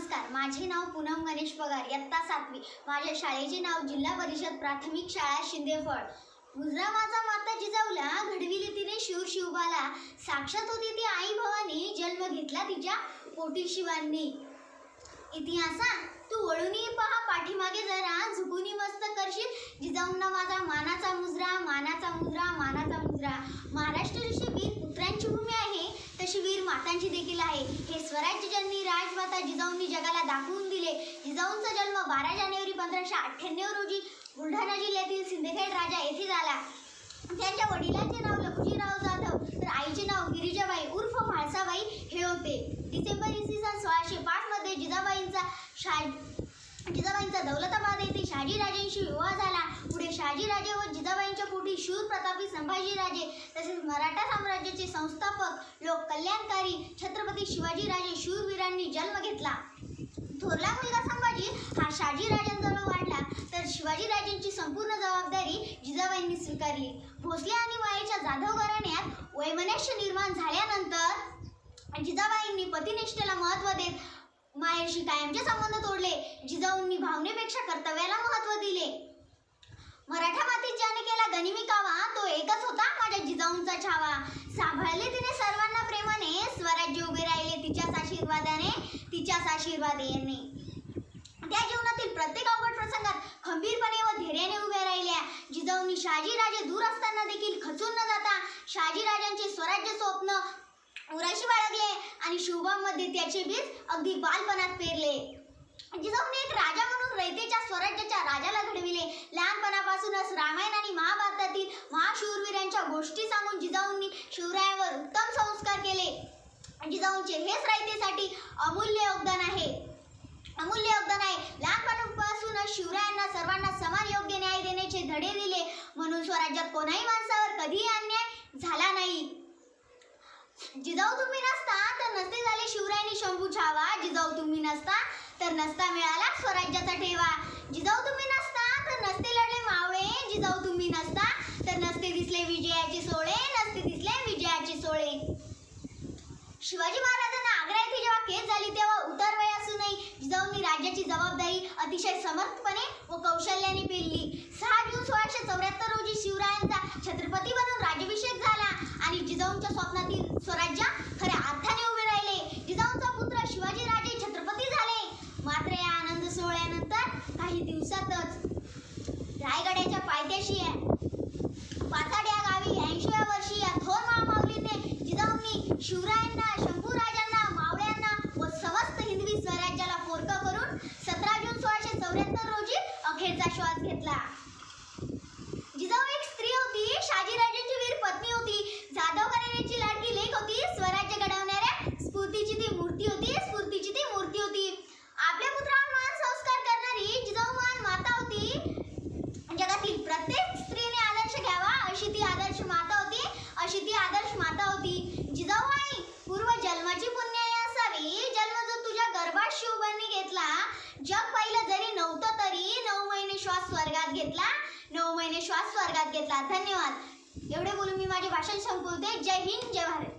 नमस्कार, माझे नाव पूनम गणेश पगार, इयत्ता 7वी. माझ्या शाळेचे नाव जिल्हा परिषद प्राथमिक शाळा शिंदेफळ. मुजरा माझा माता जिजाऊला घडविली तिने शूर शिवबाला. साक्षात होती ती आई भवानी, जन्म घेतला तिच्या पोटी शिवांनी. इतिहासा तू वळूनी पहा पाठीमागे जरा, झुकूनी मस्त करशील जिजाऊंना माझा मानाचा मुजरा, मानाचा मुजरा, मानाचा मुजरा. महाराष्ट्र जशी वीर पुत्रांची भूमी आहे तशी वीर मातांची देखील आहे. हे स्वराज्य जननी राजमाता जिजाऊंनी जगाला दाखवून दिले. जिजाऊंचा जन्म 12 जानेवारी 1598 रोजी बुलढाणा जिल्ह्यातील सिंदखेड राजा येथे झाला. त्यांच्या वडिलांचे नाव लखुजीराव जाधव तर आईचे नाव गिरिजाबाई उर्फ म्हाळसाबाई हे होते. डिसेंबर इसवी सन 1605 मध्ये जिजाबाईंचा दौलताबाद येथे शहाजीराजेंशी विवाह झाला. पुढे शहाजीराजे व जिजाबाईंच्या पोटी शूर प्रतापी संभाजीराजे तसेच मराठा साम्राज्याचे संस्थापक लोक कल्याणकारी छत्रपती शिवाजीराजे शूरवीरांनी जन्म घेतला. थोरला मुलगा संभाजी हा शहाजीराजांजवळ वाढला तर शिवाजीराजांची संपूर्ण जबाबदारी जिजाबाईंनी स्वीकारली. भोसले आणि मायेच्या जाधव घराण्यात वैमनस्य निर्माण झाल्यानंतर जिजाबाईंनी पतिनिष्ठेला महत्त्व देत मायेशी कायमचे संबंध तोडले. जिजाऊंनी भावनेपेक्षा कर्तव्याला महत्त्व दिले. मराठा मातीत ज्याने केला गनिमी कावा, तो एकच होता माझ्या जिजाऊंचा छावा. सांभाळले तिने सर्वांना प्रेमाने, स्वराज्य उभे राहिले तिच्याच आशीर्वादाने, तिच्याच आशीर्वादाने. त्या जीवनातील प्रत्येक अवघड प्रसंगात खंबीरपणे व धैर्याने उभ्या राहिल्या. जिजाऊंनी शहाजीराजे दूर असताना देखील खचून न जाता शहाजीराजांचे स्वराज्य स्वप्न उराशी बाळगले आणि शिवबामध्ये त्याचे बीज अगदी बालपणात पेरले. जिजाऊंनी एक राजा म्हणून रयतेच्या स्वराज्याच्या राजाला घडविले. लहानपणापासूनच रामायण आणि महाभारतातील महाशूरवीरांच्या गोष्टी सांगून जिजाऊंनी शिवरायांवर उत्तम संस्कार केले. जिजाऊंचे हेच रयतेसाठी अमूल्य योगदान आहे. लहानपणापासूनच शिवरायांना सर्वांना समान योग्य न्याय देण्याचे धडे दिले, म्हणून स्वराज्यात कोणाही माणसावर कधीही अन्याय झाला नाही. जिजाऊ तुम्ही नसता तर नसते झाले शिवरायांनी शंभू छावा. जिजाऊ तुम्ही नसता तर नसता मिळाला स्वराज्याचा ठेवा. जिजाऊ तुम्ही नसता तर नसते लढले मावळे. जिजाऊ तुम्ही नसता तर नसते दिसले विजयाचे सोहळे, नसते दिसले विजयाचे सोहळे. शिवाजी महाराजांना आग्रा येथे जेव्हा केस झाली तेव्हा उतार वय असूनही जिजाऊंनी राज्याची जबाबदारी अतिशय समर्थपणे व कौशल्याने पेलली. 6 जून 1674 रोजी शिवरायांचा छत्रपती बनून राज्याभिषेक झाला आणि जिजाऊंच्या स्वप्नातील स्वराज्य खऱ्या अर्थाने उभे राहिले. जिजाऊंचा पुत्र शिवाजीराजे छत्रपती झाले. मात्र या आनंद सोहळ्यानंतर काही दिवसातच रायगडाच्या पायथ्याशी पाचाड या गावी 80व्या वर्षी या थोर महामाऊलीने जिजाऊंनी शिवरायांना, शंभूराजांना, मावळ्यांना व समस्त हिंदवी स्वराज्याला पोरकं करून 17 जून 1674 रोजी अखेरचा श्वास घेतला. जिजाऊ एक स्त्री होती, शहाजीराजांची वीर पत्नी होती, जाधव घराण्याची लाडकी लेक होती, स्वराज्य घडवणाऱ्या स्फूर्तीची ती मूर्ती होती. आपल्या पुत्रावर महान संस्कार करणारी जिजाऊ महान माता होती. जगातील प्रत्येक स्त्रीने आदर्श घ्यावा अशी ती आदर्श माता होती. जिजाऊ आई पूर्व जन्माची पुण्याई असावी. जन्म जो तुझ्या गर्भात शिवबांनी घेतला, जग पाहिलं जरी नव्हतं तरी 9 महिने श्वास स्वर्गात घेतला. धन्यवाद. एवढे बोलून मी माझे भाषण संपवते. जय हिंद, जय भारत.